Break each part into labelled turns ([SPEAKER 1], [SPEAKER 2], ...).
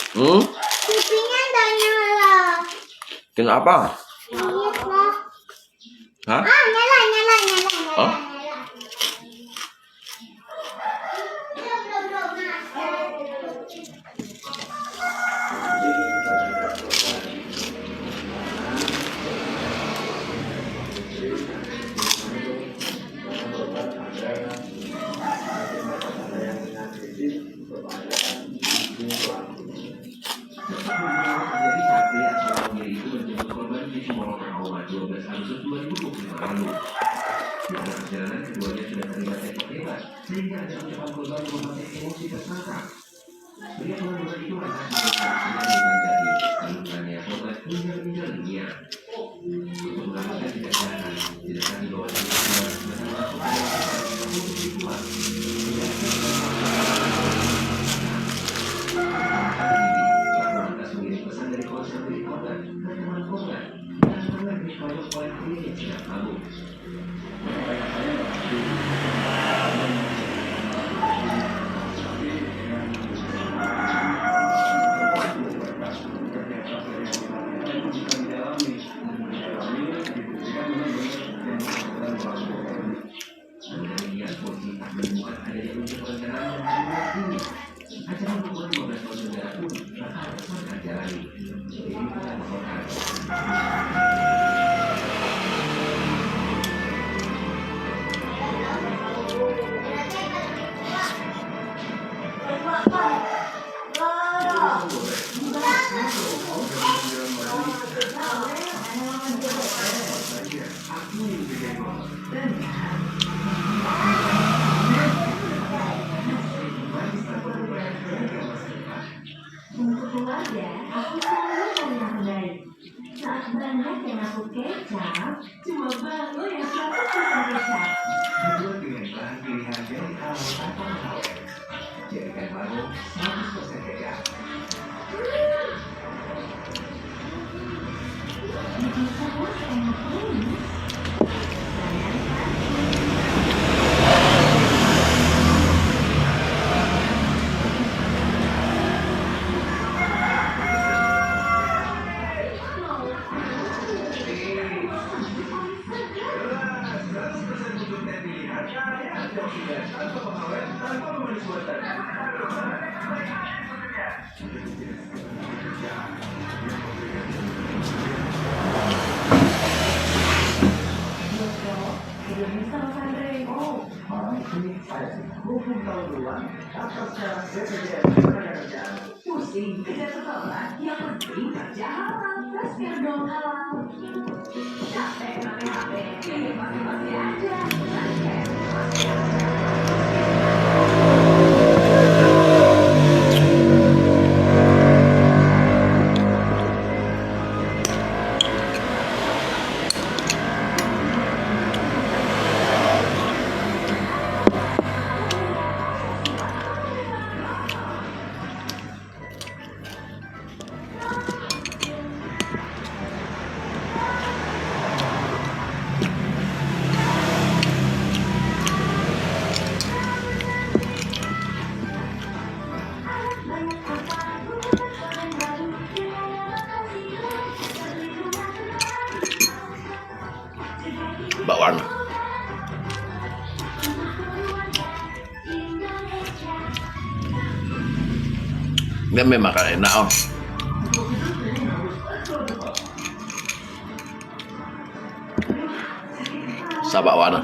[SPEAKER 1] Hmm?
[SPEAKER 2] TV-nya udah nyala.
[SPEAKER 1] Kenapa?
[SPEAKER 2] Iya, Pak.
[SPEAKER 1] Hah?
[SPEAKER 2] Nyala.
[SPEAKER 1] Oh?
[SPEAKER 3] Perjalanan keduanya sudah terlibat hebat sehingga ada ucapan korban memakai emosi tersangka. Pria pengangguran itu lantas menjadi kandungannya korban hingga meninggal dunia. Untuk mendapatkan tidak jalan, tidak dibawa ke lantas mengirim pesan dari kuasa milik korban ke teman korban dan pernah dipanggil oleh pria yang tidak mabuk.
[SPEAKER 4] Untuk keluarga, aku selalu cari yang terbaik. Saat banyak yang aku kecap, cuma baru yang 100% kecap.
[SPEAKER 3] Dibuat dengan bahan pilihan dari alam tanpa pengawet. Jadikan baru 100% kecap.
[SPEAKER 4] Bikin saus enak ini. Pusing, kerja sekolah, yang penting kerja halal, terus biar dong halal. Capek pakai HP, masih aja.
[SPEAKER 1] Bakwan. Dia memang enak oh. Sabak warna.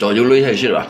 [SPEAKER 1] Cho dulu ya sih lah.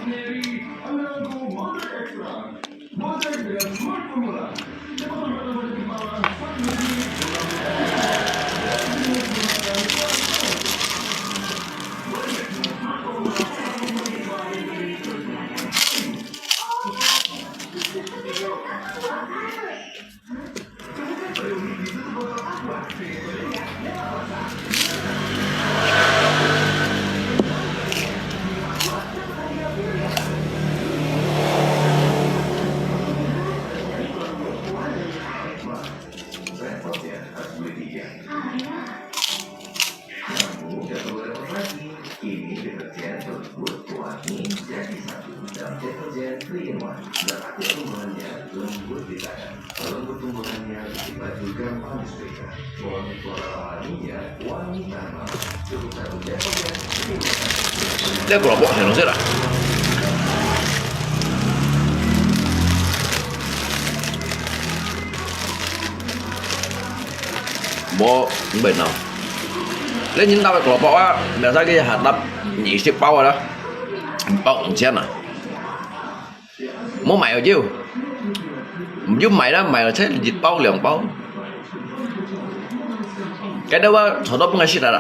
[SPEAKER 3] Pertumbuhannya lembut di tangan. Kalau pertumbuhannya sifat juga panas beda. Wangi floral alaminya wangi tanaman. Cukup satu jam ya.
[SPEAKER 1] Dia kelompok saya nusir lah. Bố bình nào lấy những tao cái lọ á mẹ sao cái hạt đập nhị ship bao rồi đó bao bằng chén à muốn mày rồi chứ giúp mày đó mày là thế dịch bao liền bao cái đó á thằng đó cũng ngay ship ra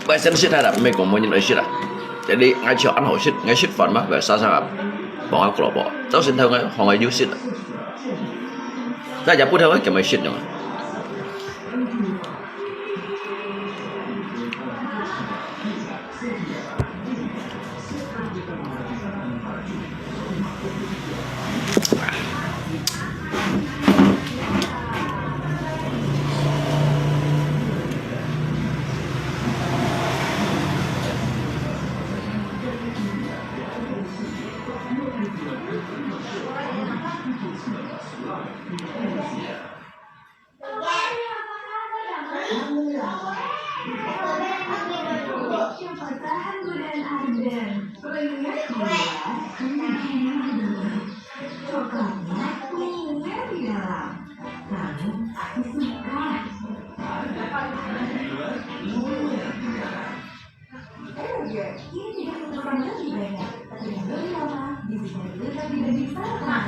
[SPEAKER 1] vậy xem ship ra mày còn muốn những lời ship à jadi ngay chiều ăn hỏi ship ngay ship phần mà về sao sao bọn cái lọ bỏ tao xin theo ngay họ ngay giúp ship ra giờ bút theo cái kiểu mày ship rồi
[SPEAKER 4] Pertahan godaan Anda. Pengingat ya, coklatnya mengingat di dalam. Namun aku suka. Ini tidak memerlukan lebih banyak, tapi yang lebih lama bisa dilihat di daging sarapan.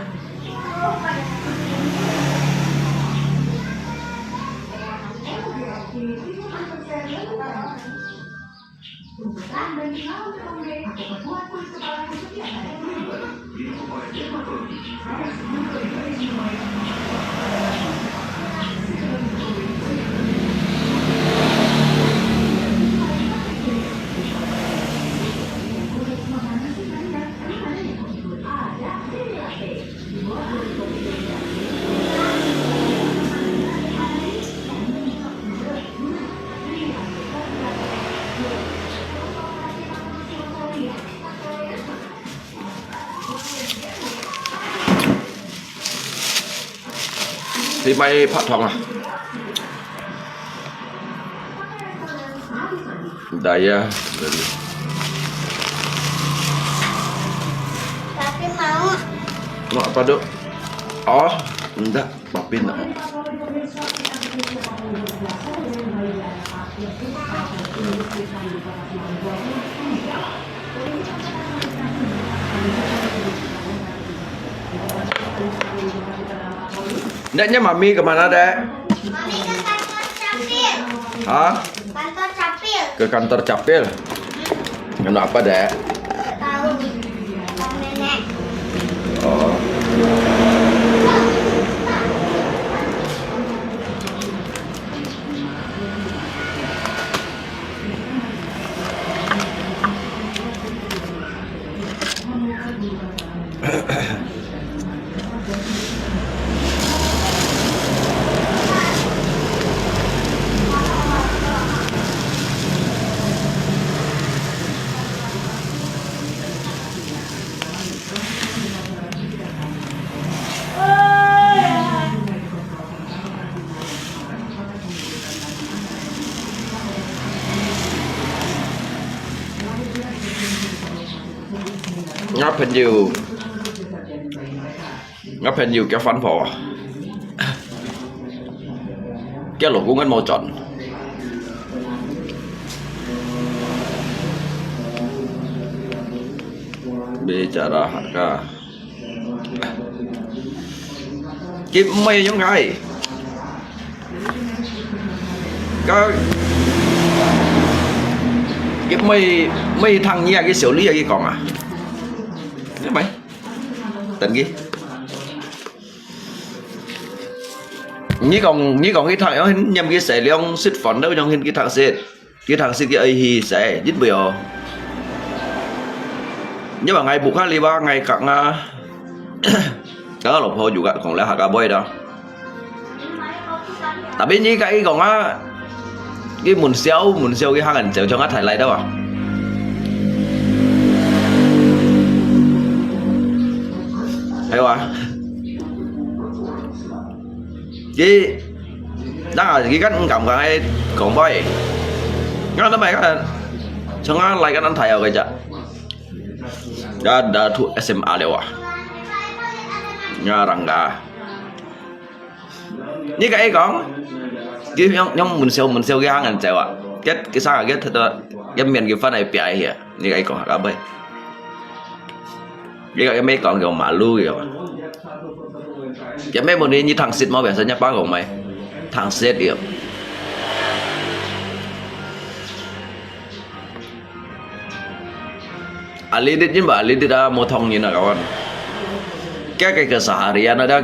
[SPEAKER 4] Untuk Anda yang mau berombe atau membuat kulit kepala setiap hari.
[SPEAKER 1] thì bay phát thòng à đây
[SPEAKER 2] Tapi mau.
[SPEAKER 1] mau apa dok oh enggak papi enggak Ndaknya mami kemana dek?
[SPEAKER 2] Mami ke kantor capil.
[SPEAKER 1] Hah?
[SPEAKER 2] Kantor capil.
[SPEAKER 1] Ke kantor capil? Kenapa apa dek?
[SPEAKER 2] Gak tahu. Sama nenek.
[SPEAKER 1] Oh. Ngáp hình nhiều cái phán phò cái lỗ cũng ngân màu tròn bicara harga kiếm mây giống cái mây thằng nha cái xỉu lý cái còn à cái mày tỉnh ghi như còn cái thằng nó nhầm cái sẽ liong xích phấn đâu trong cái thằng xích cái ấy thì sẽ giết biểu nhưng mà ngày buka liba ngày cặng cái lộc hồ juga còn là hạt boy đó tapi ini cái còn á cái muốn xéo cái hàng ảnh xéo cho ngắt thải lại đâu à thấy không Cái đó là cái cách cộng cả hai cộng bay nggak ada baik kan jangan like kan thầy cái chả đã thu SMA đều à nhà rằng cả như cái con cái nhóm mình siêu cái hàng anh chèo à cái sao cái thật cái miền cái phần này bị ai hiểu như cái con cả bay cái mấy con kiểu mà lui rồi cái mấy một đi như thằng xịt máu vẻ sao nhá bác của mày thằng xịt điểm Alidit nhưng mà Alidit đã một thông như nào kawan cái keseharian ada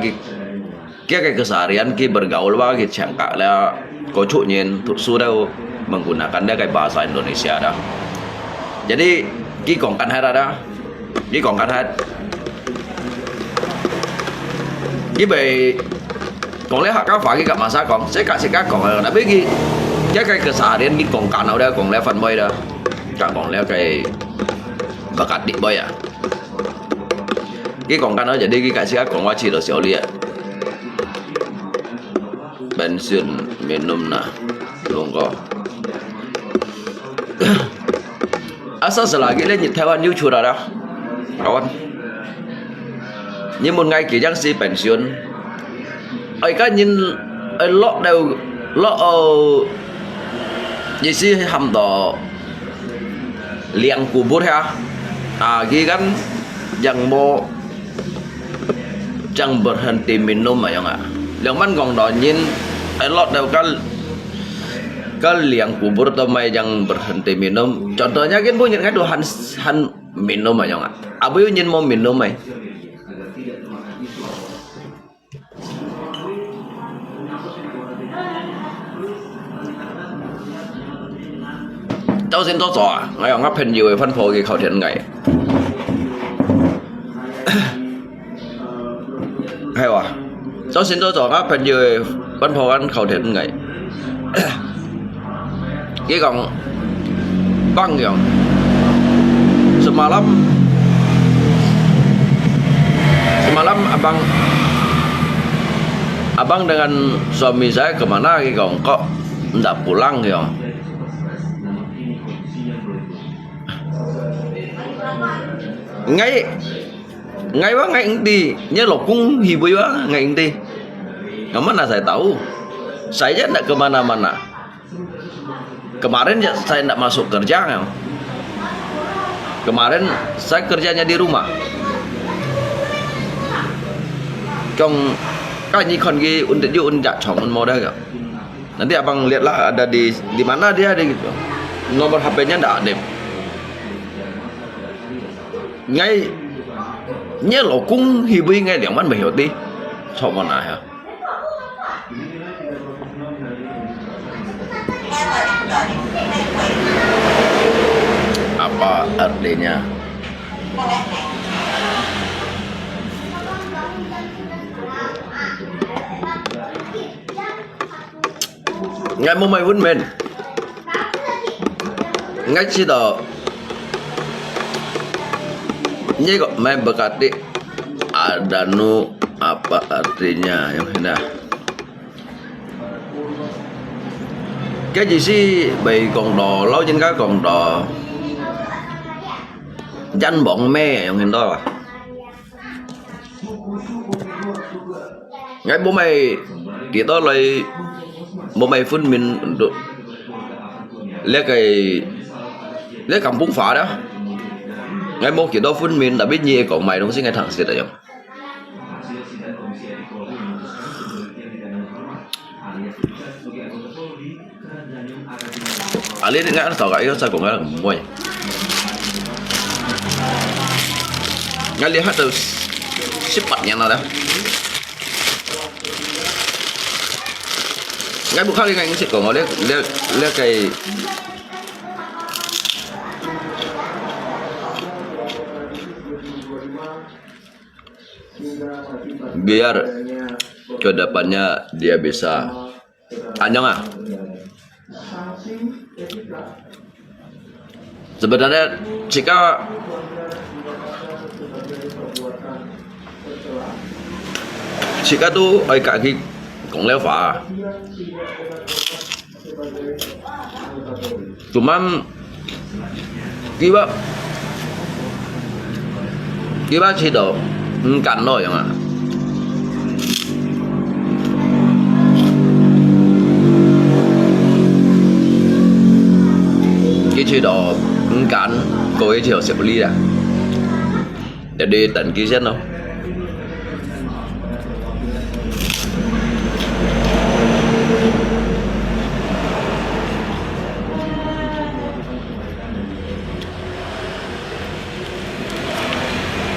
[SPEAKER 1] cái keseharian ki bergaul ba ki cangkak lah kocok nyen sudah menggunakan dia kayak bahasa Indonesia dah jadi ki kongkan hat ada ki kongkan hat ki bay còn lẽ các phải cái masa còn sẽ các còn đã biết cái keseharian ki kongkan nào đây còn lẽ phần bay dah còn lẽ cái bakat di boy ya. Ki kongkan aja jadi ki kasih kong waci do sioli ya. Pensiun minum nah lungko. Asal selagi lên nhìn theo anh như chùa đó kawan. Nhưng một ngày kỳ giang si pensiun. Ai cả nhìn lọ đều lọ gì si hầm đỏ liang kubur ya. Lagi kan yang mau jangan berhenti minum ya nggak yang man gong donyin elok đâu kan liang kubur atau mai yang berhenti minum contohnya kan punya kan han minum ya nggak abu nyin mau minum mai cháu xin tốt rồi ngày ông ngắp hình nhiều phân phối cái khẩu thiện ngày hay à cháu xin tốt rồi ngắp hình nhiều phân phối ăn khẩu thiện ngày cái còn băng rồi semalam abang dengan suami saya kemana cái còn kok nggak pulang gitu ngay di nya lo kung hibu ya ngay di kemana saya tahu saya tidak kemana-mana kemarin saya tidak masuk kerja ya. Kemarin saya kerjanya di rumah trong các anh còn ghi untuk chong mau dah gak nanti abang lihatlah ada di mana dia ada gitu nomor HP-nya tidak ada ngay nhớ lộ cung hibi ngay điểm ăn mày hiểu đi sao mà này hả apa artinya ngay mau mày vun men ngay chỉ đó ini kok main berkati adanu apa artinya yang hendak cái gì si bị còn đò lâu trên các còn đò danh bọn me yang hendak là ngay bố mày kita lại bố mày phun mình untuk lấy kampung phá đó ngay một kiểu đó phun mình đã biết nhiều còn mày đúng xin ngay thẳng xịt rồi Ali dengan tau gak saya kok nggak mau nggak lihat tuh sifatnya nada nggak bukan lagi nggak sih kok nggak lihat kayak biar kedepannya dia bisa anjong ah sebenarnya jika tuh ai cả cũng leo phá. Cuman kita chỉ được cắn thôi mà. Cái chỉ được cắn có cái chiều xử lý à. Để đi tận ký xét đâu.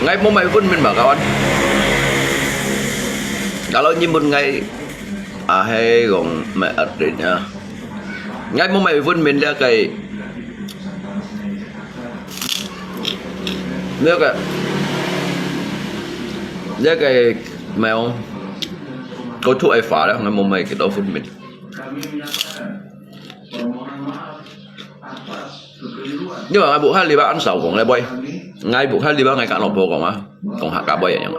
[SPEAKER 1] Ngay 40 phút mình bảo kawan. Kalau nyimbun ngay hay còn mẹ update nha. Ngay 40 phút mình đã cái dia kayak mau kau tu Eva dah dengan mumai kita food meat. Nhưng mà ngay buổi hai liba ăn sầu còn lại boy, ngay buổi hai liba ngay cả lọc bò còn mà còn hạ cả boy vậy nhá.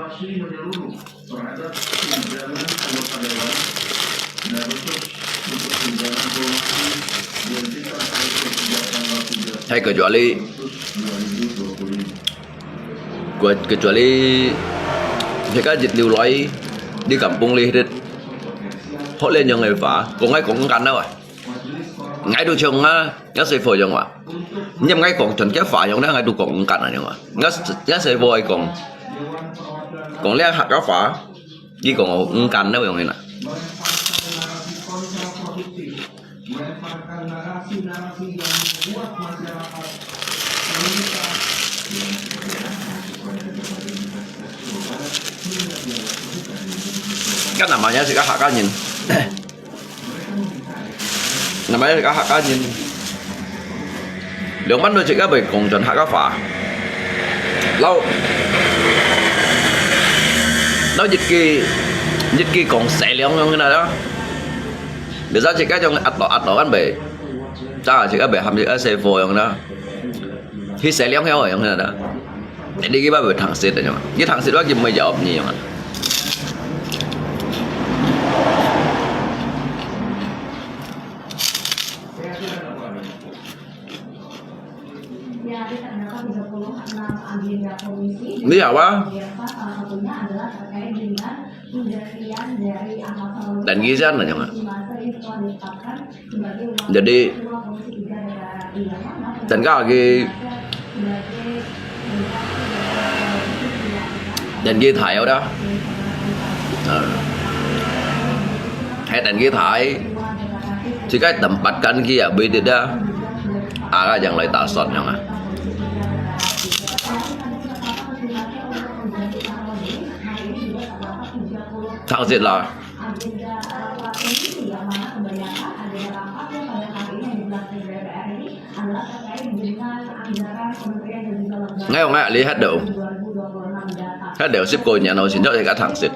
[SPEAKER 1] Hay kecuali mereka dịch liều loại đi kampung lihat họ lên yang người phá còn ngay cũng cắn đâu à ngay đôi chừng á nhớ xây phôi chẳng à nhưng ngay còn chuẩn cái phá giống đó ngay đôi còn cắn à nhưng mà nhớ xây phôi còn lẽ hạt cá phá chỉ còn cắn đâu vậy nè. Kan namanya sih hak anjing. Namanya sih hak anjing. Lượng bánh đôi chỉ có bị cùng chuẩn hak cá phá. Lâu. Nó dịch kỳ còn xẻ liông như thế này đó. Để ra chỉ có trong ắt đỏ ăn bể. Chắc chỉ có bể hầm chỉ có xe phôi như đó. Khi xẻ liông heo như thế này đó. Để đi cái ba bể thằng xịt rồi nhưng mà. Cái thằng xịt đó chỉ mới giờ ốp nhiều mà. Ini apa? Dan gizan lah jangan. Jadi dan kaki dan ghi thải ở đó. Hay dan ghi thải chỉ cái tempat kan kia beda dah. Aga yang lain tak sot jangan. Thằng diệt là ngay hôm nay lý hết đều ship cô nhà nó xin cho cả thằng diệt.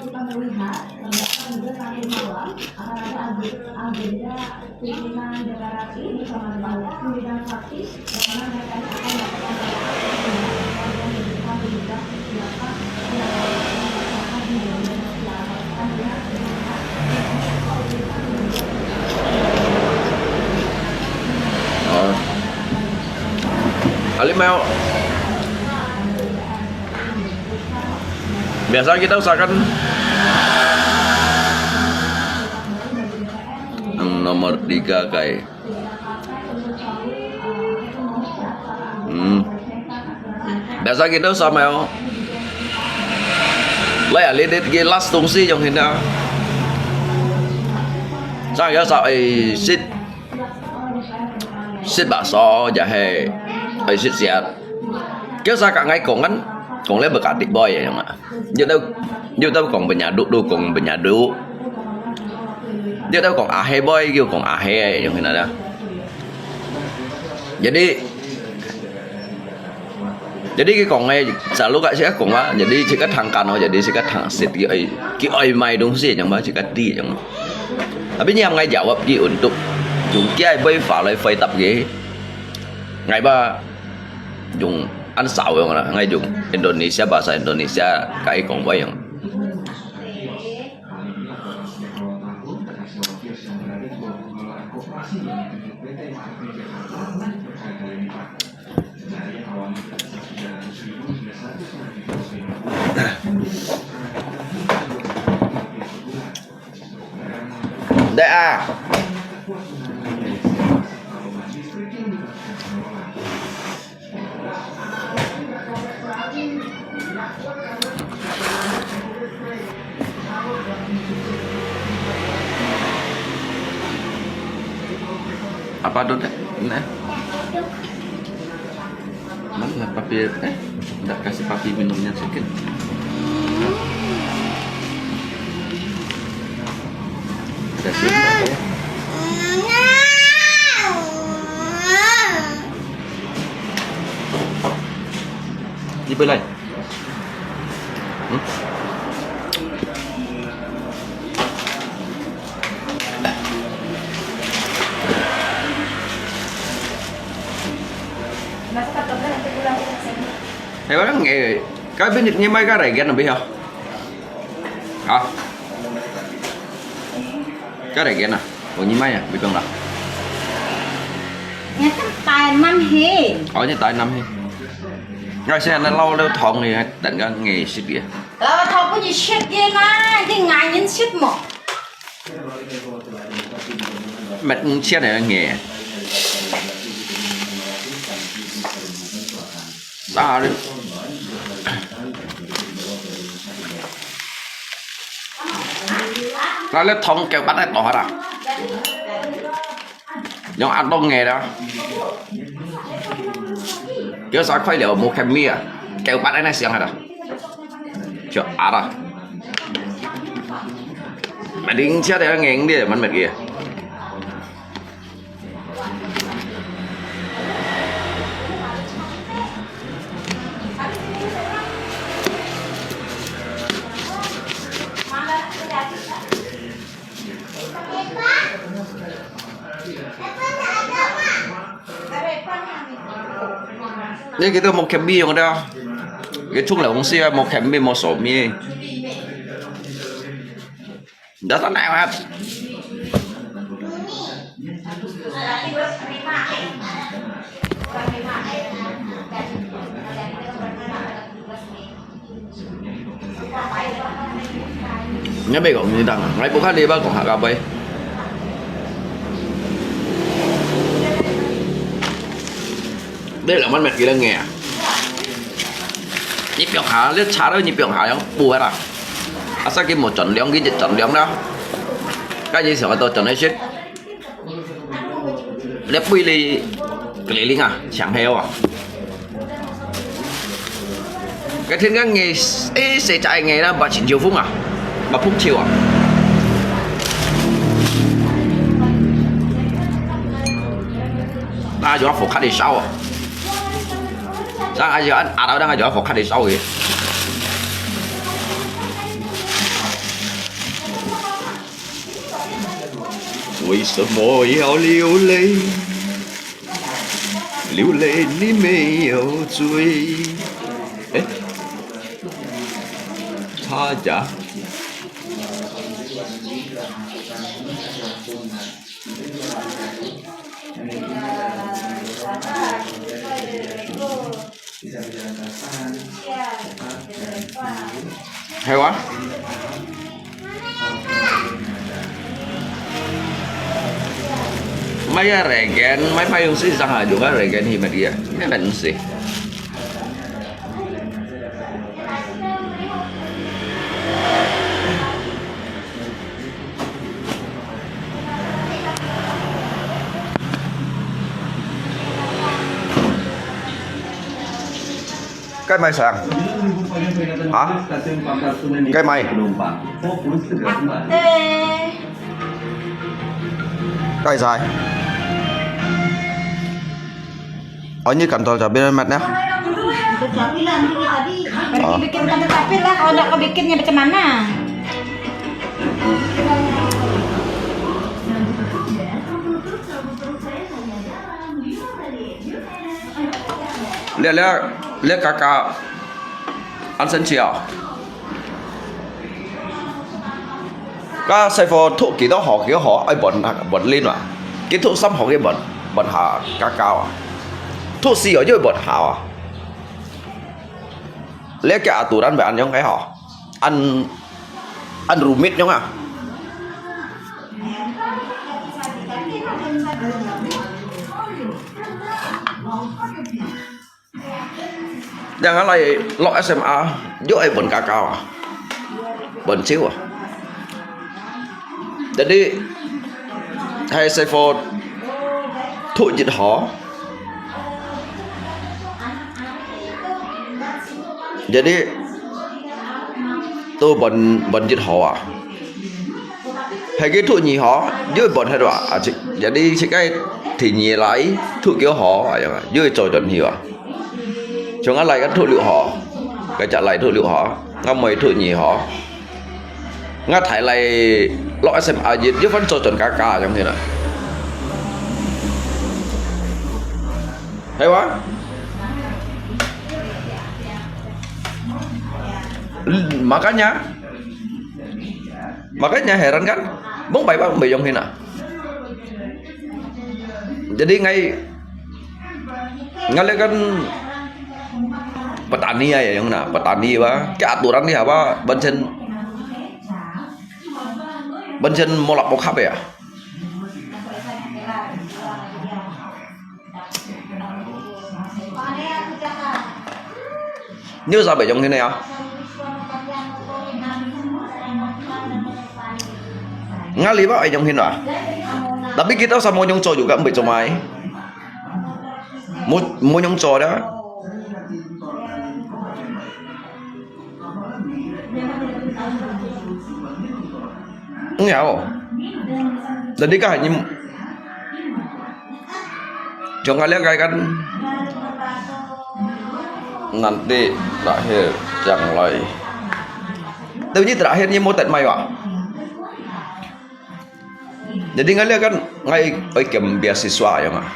[SPEAKER 1] Halimau biasa kita usahakan nomor 3 kayak biasa kita usaha mau lấy lên cái last tung si trong hình nào sao cái sao ấy xít bà so giả hè ấy xít xẹt kéo ra cả ngay còn lấy bậc cả tịch boy vậy không ạ như đâu còn bên nhà đu còn bên nhà đu như đâu còn he boy kêu còn he trong hình nào đó jadi cái còn ngay selalu gak sih còn á jadi chỉ cái thằng cano jadi chỉ cái thằng xịt cái oi mày đúng gì chẳng mà chỉ cái đi chẳng tapi yang ngay jawab ki untuk dùng cái bay phá lại phải tập gì ngày ba dùng ăn xào rồi mà ngay dùng Indonesia bahasa Indonesia cái còn vậy không Đây à. Apa dong? Nah. Mana papi? Nggak kasih papi minumnya sedikit. Ada sih ya. Đi bơi lại. Thì có nghe cái bên như mấy cái này ghen là biết không? Hả? Cái này ghen à? Còn như mấy à? Biết không nào?
[SPEAKER 5] Nhà cái tài năm hi.
[SPEAKER 1] Ở như tại năm hi. Rồi xe nó lâu lâu thọn thì định cái nghề xịt kìa.
[SPEAKER 5] Lâu thâu có gì shit kia na, cái ngày nhân shit một.
[SPEAKER 1] Mệt xe này là nghề. Sao đi? Nó lấy thông kêu bắt lại tỏ ra. Nhưng ăn đông nghề đó. Kiểu sao khoai liệu một kem mía kêu bắt này xiang hả đó. Chưa à đó. Mà đi xe này nghề đi mình mệt kìa. Đây kita mau kembi yang ada, cái chung là ông xe một kembi một sổ mi, đã tao nào hết. Nhớ bây cũng như đằng, ngay bữa khác đi ba còn hạ cà phê. Đây là món mệt gì đang nghe nhịp biểu hạ lết chả đó nhịp biểu hạ không bù hết à à sao cái một trận lióng cái trận lióng đó cái gì sợ tôi trận này chết lép bùi li cái linh à chẳng heo à cái thiên cái nghề ấy sẽ chạy nghề đó bà chỉnh chiều phúc à bà phúc chiều à ta cho phục khách đi sau à đang ai giờ anh đâu đang ai giờ phục khách đi sau kìa为什么要流泪？流泪你没有罪。哎，差价。hay quá mấy cái regen mấy payung sih sangat juga regen hebat dia ini kan sih cái mai sang hả cái mai cái dài ở như kantor cabai mat ya
[SPEAKER 5] Cabai lah nanti tadi. Bagi bikin kantor cabai lah. Kalau nak kau bikinnya macam mana?
[SPEAKER 1] lihat kakak ăn sân chiều các sư phụ thuốc kỳ đó họ kiểu họ ai bận lên mà cái thuốc xăm họ cái bận hạ ca cao à thuốc xì ở dưới bận hào à lihat ke aturan be an yang kayak ho an rumit nyong ah. Jangan lagi lo SMA jo ai bon kakao à, bon xíu à. Jadi hay sai phô thụ dịch họ. Jadi tôi bon dịch họ à. Hay cái thụ nhì họ dưới bon hay đó à. Jadi cái thì nhì lại thụ kiểu họ à, dưới trò chuẩn hiểu à. Chúng ta lại cái thụ liệu họ, cái trả lại thụ liệu họ, ngắm mấy thụ nhì họ, ngắt thải lại loại xem à dịch dưới vẫn cho chuẩn cả trong thế này, hay quá. Makanya heran kan, bang baik bang bayang hina. Jadi ngay kan petani ya yang nak petani cái aturan ni apa bensin molak mokap ya. Như sao vậy trong thế này à? Ngali ba ay trong thế nào? Tapi kita sama nyongco juga mbak comai. Mau nyongco dah. Enggak oh. Jadi kan hanya jangan lihat kayak kan nanti terakhir jangan lagi. Tapi ini terakhirnya mau tận mày à? Jadi ngeliat kan ngay kem beasiswa ya nggak?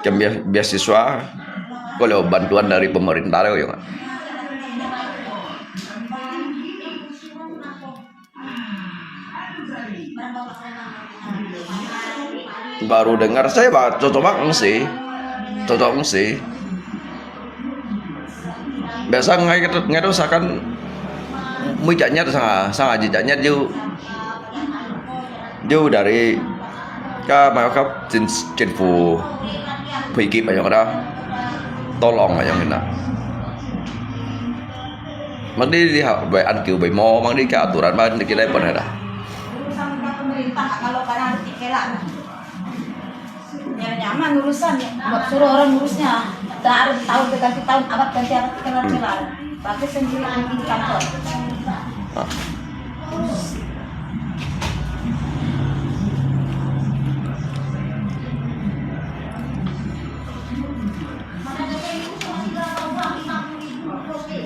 [SPEAKER 1] Kem beasiswa kalau bantuan dari pemerintah ya nggak? Baru dengar saya bah cocok banget sih. Biasa ngay itu seakan mujanya sangat jejaknya jauh dari các mà các chính phủ Thủy Kịp ở trong đó tolong ở trong này nè, mang đi học về ăn kiểu bầy mo, mang đi cả aturan ban di kita pernah dah.
[SPEAKER 5] Urusan pemerintah kalau kadang ada tikelan. Nyaman urusan buat suruh orang ngurusnya. Dari tahun ke tahun abad ganti abad tikelan. Pakai sendiri di kantor.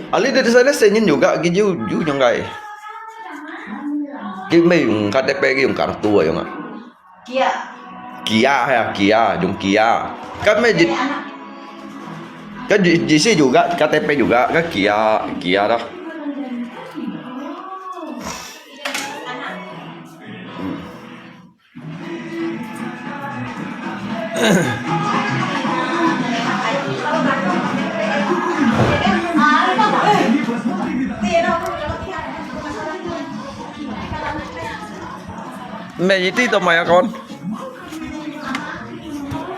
[SPEAKER 1] Ali dari sana senin juga gitu yang gay. Cái yung KTP cái yung kartu ya nggak? Kia, yung Kia. Kan kan di sini juga KTP juga kan Kia dah. Mẹ gì tí tao mày à con?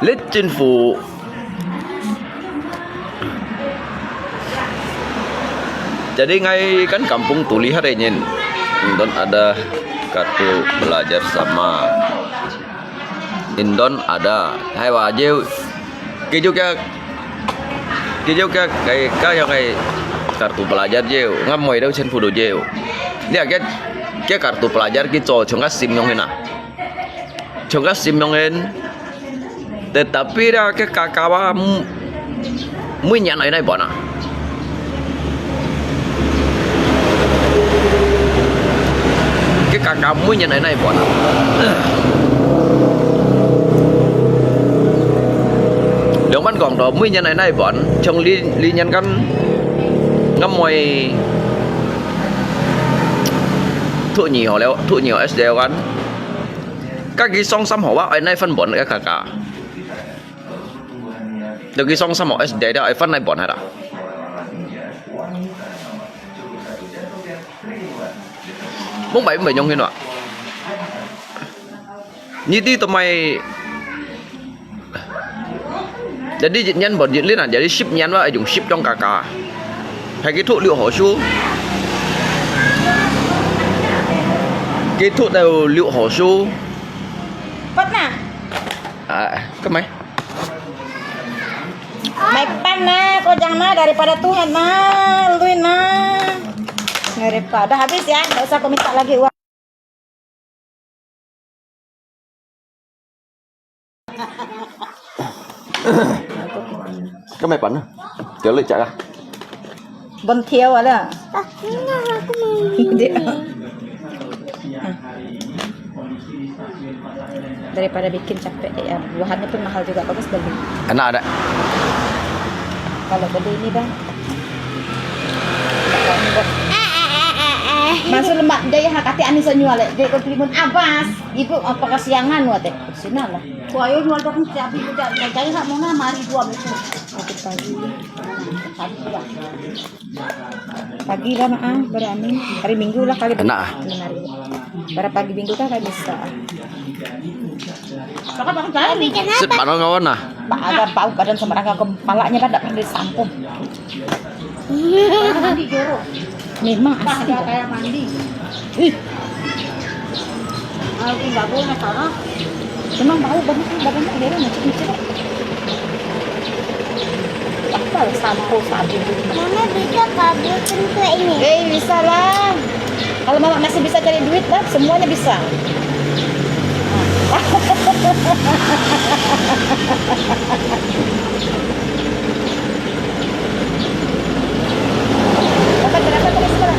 [SPEAKER 1] Lít chính phủ jadi ngay kan kampung tuh lihat ya nyen Indon ada kartu pelajar sama Indon ada hai wajib juga kayak kartu pelajar jeu ngamoy đâu trên phủ đồ jeu dia cái kartu pelajar gitu cuma SIM yang enak cuma SIM yang enak tetapi dah ke kakak munya naik bona cái kakak munya naik bona nếu bạn còn đó munya naik bon trong li nhân kan ngamoy thụ nhiều SD kan các cái song xăm họ anh này phân bổn cái cả được cái song xăm họ SD đó ai phân này bổn hay đó Muốn bảy nhông hiên ạ. Như tí tụi mày. Jadi dịch nhân bọn dịch liên là jadi ship nhân và dùng ship trong cả. Hay cái thuốc liệu hổ su. Cái thuốc đều liệu hổ su.
[SPEAKER 5] Pot na.
[SPEAKER 1] Cái mấy?
[SPEAKER 5] Maipan na, kojang na daripada Tuhan na, luin na. Daripada habis ya, nggak usah kau minta lagi uang.
[SPEAKER 1] Cái mày bắn à? Kéo lại chạy ra.
[SPEAKER 5] Bon thiêu ada.
[SPEAKER 2] Tapi nggak aku mau.
[SPEAKER 5] Daripada bikin capek ya, buahannya pun mahal juga, bagus beli.
[SPEAKER 1] Enak ada.
[SPEAKER 5] Kalau beli ini bang, masuk lemak dia hakati ani senyual dia kau timun abas ibu apa kesiangan wate sini lah kau ayo jual tu kan siapa ibu cari sama mana mari dua besok pagi lah berani hari Minggu lah kali
[SPEAKER 1] Enak
[SPEAKER 5] pada pagi Minggu kan bisa kakak bang cari
[SPEAKER 2] Bikin
[SPEAKER 1] Sip
[SPEAKER 2] apa?
[SPEAKER 1] mana kawan nah?
[SPEAKER 5] ada bau kadang sembarang kepalanya kan tak pernah disampung mandi jorok memang asli kayak mandi aku nggak boleh salah memang bau banget badannya dia macam-macam apa sampo sabun
[SPEAKER 2] Mama bisa kabelkan ke ini.
[SPEAKER 5] bisa lah kalau mama masih bisa cari duit lah semuanya bisa dapat berapa tadi sekarang?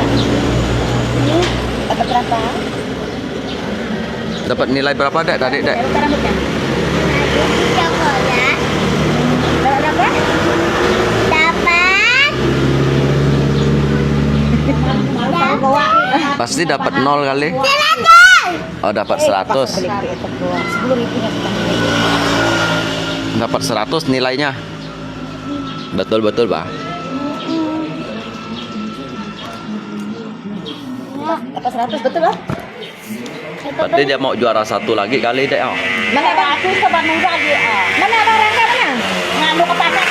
[SPEAKER 5] Dapat berapa?
[SPEAKER 1] Dapat nilai berapa dek tadi dek?
[SPEAKER 5] Sekarang rambutnya?
[SPEAKER 2] Coklat.
[SPEAKER 5] Dapat berapa?
[SPEAKER 2] Dapat.
[SPEAKER 5] Malu bawa.
[SPEAKER 1] Pasti dapat 0 kali. Oh dapat 100.
[SPEAKER 5] 10.000
[SPEAKER 1] Dapat 100 nilainya. Betul bah.
[SPEAKER 5] Dapat 100 betul lah.
[SPEAKER 1] Berarti dia mau juara satu lagi kali dek. Oh.
[SPEAKER 5] Mana bang? Aku ke Bandung lagi. Mana abang Rangga mana? Nganu ke pasar.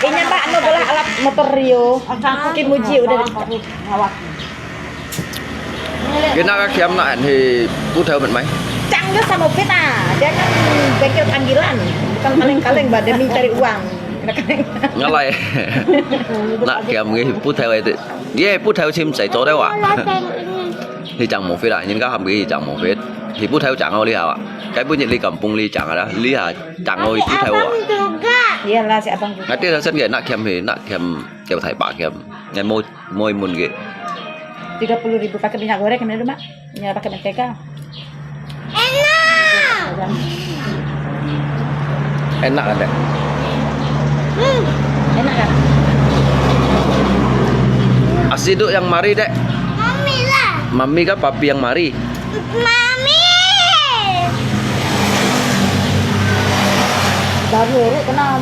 [SPEAKER 5] Ini mbak anu adalah alat motor Rio. Aku Kimuji udah ngawak.
[SPEAKER 1] Cái nào các em lại thì bút theo mình mấy?
[SPEAKER 5] Cang dia sama Upit dia kan bengkel panggilan, bukan kaleng-kaleng mbak demi cari uang.
[SPEAKER 1] Ngalai. Nak kem cái bút theo ấy thì, bút theo chim chạy chỗ đấy à? Thì chẳng một phết lại, nhưng các hàm cái thì chẳng một phết. Thì bút theo chẳng ơi hả? Cái bút nhận ly cầm pung ly chẳng à đó, ly hả chẳng ơi bút theo à?
[SPEAKER 2] Juga.
[SPEAKER 5] Iyalah si abang juga.
[SPEAKER 1] Nggak dia set nak kem thì nak kem kêu thầy bạc kem, ngay môi mun gitu.
[SPEAKER 5] 30.000 pakai minyak goreng dulu mak, minyak pakai mentega.
[SPEAKER 2] Enak.
[SPEAKER 1] Enak kan dek?
[SPEAKER 5] Enak kan?
[SPEAKER 1] Asiduk yang mari dek.
[SPEAKER 2] Mami lah.
[SPEAKER 1] Mami kan papi yang mari.
[SPEAKER 2] Mami.
[SPEAKER 5] Baru kena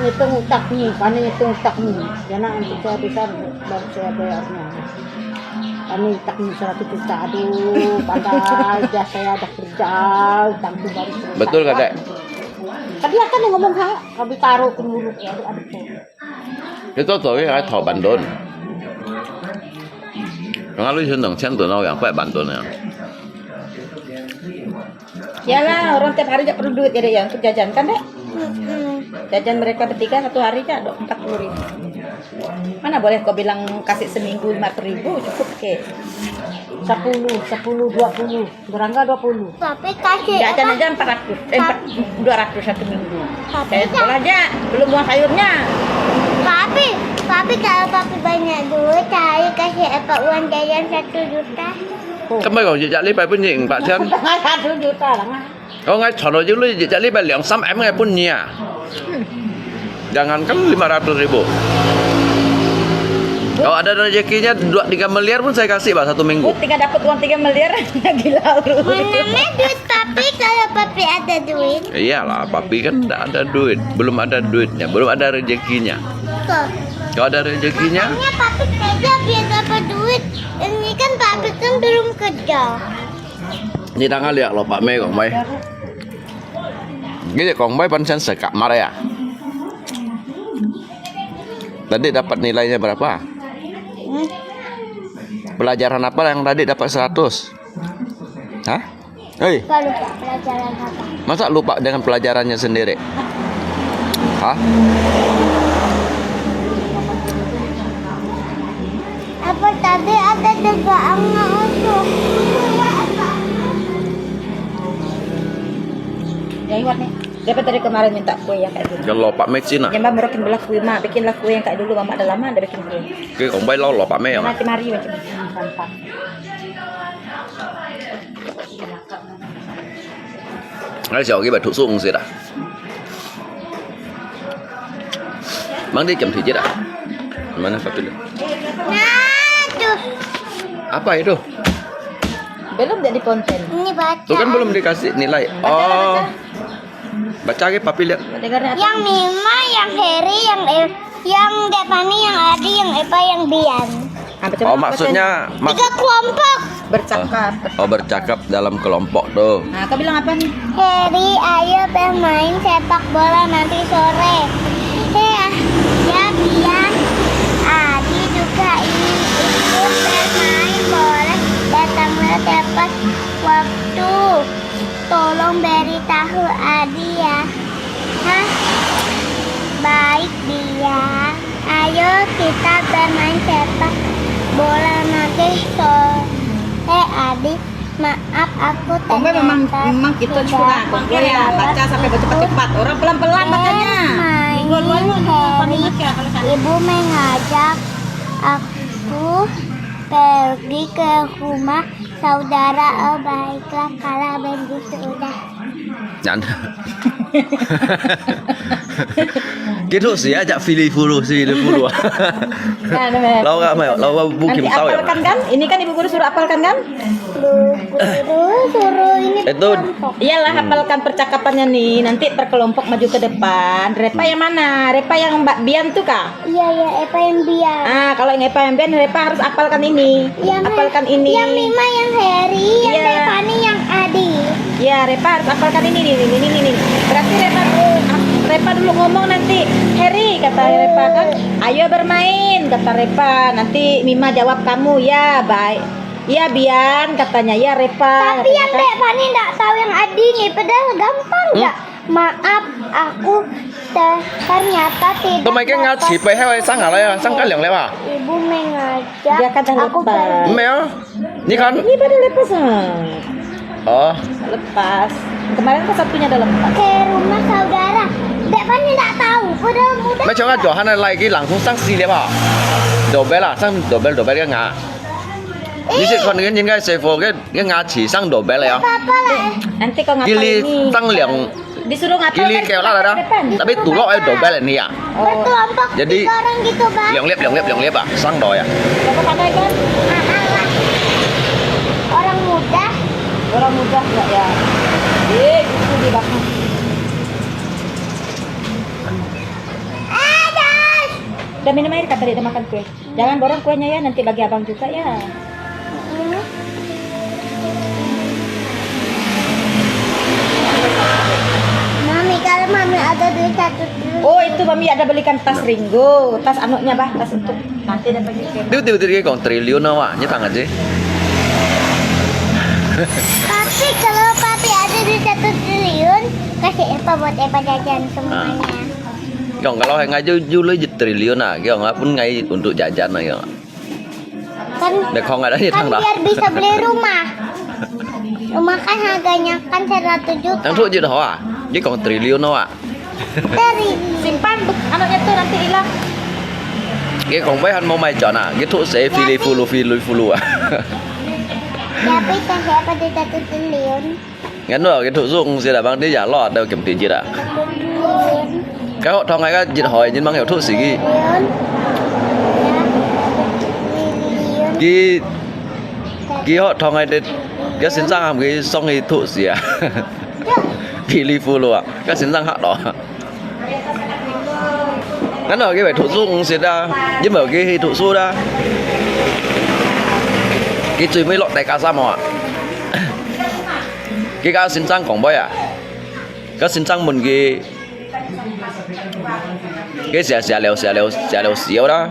[SPEAKER 5] ngitung utak nih, panen ngitung utak nih. Karena untuk saya bisa baru saya bayarnya. Panen utak nih 100 juta, aduh, padahal jas saya ada kerja, utang tuh baru selesai.
[SPEAKER 1] Betul kan dek?
[SPEAKER 5] Tadi kan yang ngomong hang, kami taruh ke mulut ya, aduh.
[SPEAKER 1] Itu tối cái thỏ bản đồn. Nó lui trên đồng chân tụi nó yang phải bản đồn này.
[SPEAKER 5] Iyalah, orang tiap hari tak perlu duit ya dek ya untuk jajan kan dek? Jajan mereka bertiga satu hari aja 40.000. Mana boleh kau bilang kasih seminggu 50.000 cukup ke? 10, 20, berangga 20.
[SPEAKER 2] Tapi kasih
[SPEAKER 5] Jajan
[SPEAKER 2] apa?
[SPEAKER 5] aja 200 satu minggu.
[SPEAKER 2] Tapi
[SPEAKER 5] Saya sekolah aja, belum buang sayurnya.
[SPEAKER 2] Papi kalau papi banyak duit, cari kasih apa uang jajan 1 juta.
[SPEAKER 1] Cái mấy còn dịch lý bài bún nhịn bạn chân.
[SPEAKER 5] 1 juta lah.
[SPEAKER 1] Có ngay chọn rồi chứ lý dịch lý bài 2-3 em ngay bún nhia. Jangan kan 500.000. Kalau ada rezekinya 2-3 miliar pun saya kasih Pak 1 minggu.
[SPEAKER 5] Tinggal dapat uang 3 miliar, gila lu.
[SPEAKER 2] Mana duit papi kalau papi ada duit?
[SPEAKER 1] Iyalah, papi kan tidak ada duit, belum ada duitnya, belum ada rezekinya.
[SPEAKER 2] Tuh.
[SPEAKER 1] Kalau ada rezekinya,
[SPEAKER 2] Makanya papi kerja biar dapat duit. Ini kan papi kan belum kerja.
[SPEAKER 1] ini đang lihat loh Pak Mei, Kong Mei. Gini Kong Mei pancen sekamar ya. Tadi dapat nilainya berapa? Pelajaran apa yang tadi dapat 100? Hah? Hei,
[SPEAKER 2] Gak lupa pelajaran apa.
[SPEAKER 1] masa lupa dengan pelajarannya sendiri? Hah?
[SPEAKER 2] Apa tadi ada tebakan untuk?
[SPEAKER 5] Yang Iwan nih. Dapat dari kemarin minta kue yang kayak dulu.
[SPEAKER 1] Kalau Pak Mei Cina,
[SPEAKER 5] Yang Mbak merokin belah kue mak, bikinlah kue yang kayak dulu Mama ada lama ada bikin kue.
[SPEAKER 1] cái Kong Mei lo Pak Mei ya.
[SPEAKER 5] Nanti mari macam gampang.
[SPEAKER 1] Ngay giờ cái bài thủ dụng gì đã? Mang đi chấm thủy chết à? Mana satu dulu.
[SPEAKER 2] Nah, tuh.
[SPEAKER 1] Apa itu?
[SPEAKER 5] Belum jadi konten.
[SPEAKER 2] Ini baca.
[SPEAKER 1] Tuh kan belum dikasih nilai. Oh. Baca ke papi lihat.
[SPEAKER 5] Dengarnya apa?
[SPEAKER 2] Yang Mima, yang Harry, yang Devani, yang Adi, yang Eva, yang Bian.
[SPEAKER 1] Oh, maksudnya
[SPEAKER 2] 3 kelompok.
[SPEAKER 5] bercakap.
[SPEAKER 1] oh bercakap dalam kelompok tuh.
[SPEAKER 5] Nah, kau bilang apa nih?
[SPEAKER 2] Harry, ayo bermain sepak bola nanti sore. Ya Bian, Adi juga ingin ikut bermain bola. Datanglah tepat waktu. Tolong beritahu Adi ya. Hah? Baik Bian. Ayo kita bermain sepak bola nanti sore. Adi, maaf aku
[SPEAKER 5] Kongwe memang gitu juga. Kongwe ya baca sampai cepat-cepat. Orang pelan-pelan bacanya.
[SPEAKER 2] Ibu mengajak aku pergi ke rumah saudara. Oh baiklah kalau begitu udah.
[SPEAKER 1] Nhắn. Kết thúc gì aja Filipulu.
[SPEAKER 5] Nah, namanya.
[SPEAKER 1] Lau bukim
[SPEAKER 5] Nanti
[SPEAKER 1] tahu ya.
[SPEAKER 5] apalkan kan? Ini kan ibu guru suruh apalkan kan?
[SPEAKER 2] Guru suruh ini
[SPEAKER 1] Itu
[SPEAKER 2] kelompok.
[SPEAKER 5] Iyalah hafalkan percakapannya nih. Nanti per kelompok maju ke depan. Repa yang mana? Repa yang Mbak Bian tuh kah?
[SPEAKER 2] Iya ya Eva yang Bian.
[SPEAKER 5] Ah, kalau yang Repa yang Bian, Repa harus apalkan ini. Apalkan ini.
[SPEAKER 2] Yang Mima yang Harry, yang
[SPEAKER 5] Iya.
[SPEAKER 2] Devani yang Adi.
[SPEAKER 5] Ya, Repa harus apalkan ini nih. Berarti Repa dulu ngomong nanti. Harry kata Repa kan, ayo bermain kata Repa. Nanti Mima jawab kamu ya, baik. Iya Bian katanya ya Repa.
[SPEAKER 2] Tapi yang Devani nggak tahu yang Adi nih, padahal gampang nggak? Maaf, aku ternyata tidak.
[SPEAKER 1] Tụi mày cái ngã chỉ bày hay sang hả đây sang cái lượng lẽ à?
[SPEAKER 2] Ibu mengajak
[SPEAKER 5] Dia kan dah
[SPEAKER 2] aku
[SPEAKER 5] lepas.
[SPEAKER 2] pergi
[SPEAKER 1] Mẹ Ini kan?
[SPEAKER 5] Ini pada lepas
[SPEAKER 1] Oh,
[SPEAKER 5] lepas. Kemarin kan satunya ada lepas.
[SPEAKER 2] ke rumah saudara. Devani nggak tahu, padahal mudah.
[SPEAKER 1] mày cho cái chỗ hắn này cái làng không sang xì lẽ à? Đồ bé là sang đồ bé cái ngã. Ini sih kon cái những cái xe phố cái ngã chỉ sang đồ bé này à?
[SPEAKER 2] Apa lah?
[SPEAKER 5] Nanti kau ngapal
[SPEAKER 1] Kili
[SPEAKER 5] ini.
[SPEAKER 1] sang lượng
[SPEAKER 5] Disuruh ngapal
[SPEAKER 1] kili
[SPEAKER 5] kan
[SPEAKER 1] keo lah dah.
[SPEAKER 5] depan.
[SPEAKER 1] Tapi tulok đồ bé này à?
[SPEAKER 2] Berkelompok
[SPEAKER 1] Jadi-
[SPEAKER 2] 3 orang gitu bang.
[SPEAKER 1] Lượng liệp à? Sang đồ ya?
[SPEAKER 5] Bapak pandai kan?
[SPEAKER 2] Alah. Orang muda.
[SPEAKER 5] Orang muda enggak ya? Itu di belakang.
[SPEAKER 2] Ada.
[SPEAKER 5] Udah minum air kata dia udah makan kue. Jangan borong kuenya ya, nanti bagi abang juga ya.
[SPEAKER 2] Mami, kalau mami ada duit 1 triliun.
[SPEAKER 5] Oh itu mami ada belikan tas Ringo, tas anaknya bah, tas untuk nanti ada bagi kue.
[SPEAKER 1] Tiba-tiba cái còn triliun đâu à? Như thằng aja.
[SPEAKER 2] Tapi kalau papi ada duit 1 triliun, kasih Eva buat Eva jajan semuanya.
[SPEAKER 1] Còn kalau yang aja julai triliun ah, cái orang pun ngay untuk jajan lah ya.
[SPEAKER 2] Kan,
[SPEAKER 1] Nah, kalau nggak ada ya
[SPEAKER 2] kan
[SPEAKER 1] thằng dah.
[SPEAKER 2] biar bisa beli rumah. Rumah kan harganya kan 100 juta.
[SPEAKER 1] Thằng thuốc gì đó à? Chứ còn triliun đâu à?
[SPEAKER 2] Triliun.
[SPEAKER 5] Simpan anaknya tuh nanti hilang.
[SPEAKER 1] Cái còn với anh mau mày chọn à? Cái thuốc sẽ filifulu à?
[SPEAKER 2] Tapi kasih Eva duit 1 triliun.
[SPEAKER 1] Ngắn rồi cái thuốc dụng sẽ là bằng đi giả lọt đâu kiểm tiền gì đã?
[SPEAKER 2] 1 triliun.
[SPEAKER 1] Cái họ thằng này cái dịch hỏi nhưng bằng hiểu thuốc gì
[SPEAKER 2] Triliun. Ya. Triliun.
[SPEAKER 1] cái họ thằng này đến cái xin răng làm cái xong cái thuốc gì à? Filifulu à? Cái xin răng họ đó. Ngắn ở cái phải thụ xuống xịt ra, nhưng mà cái thụ xuống ra. Cái chuyện mới lọt đại ca sao mà. Cái ca xin sang còn bao à? Cái xin sang mình cái xẻ lèo xíu đó.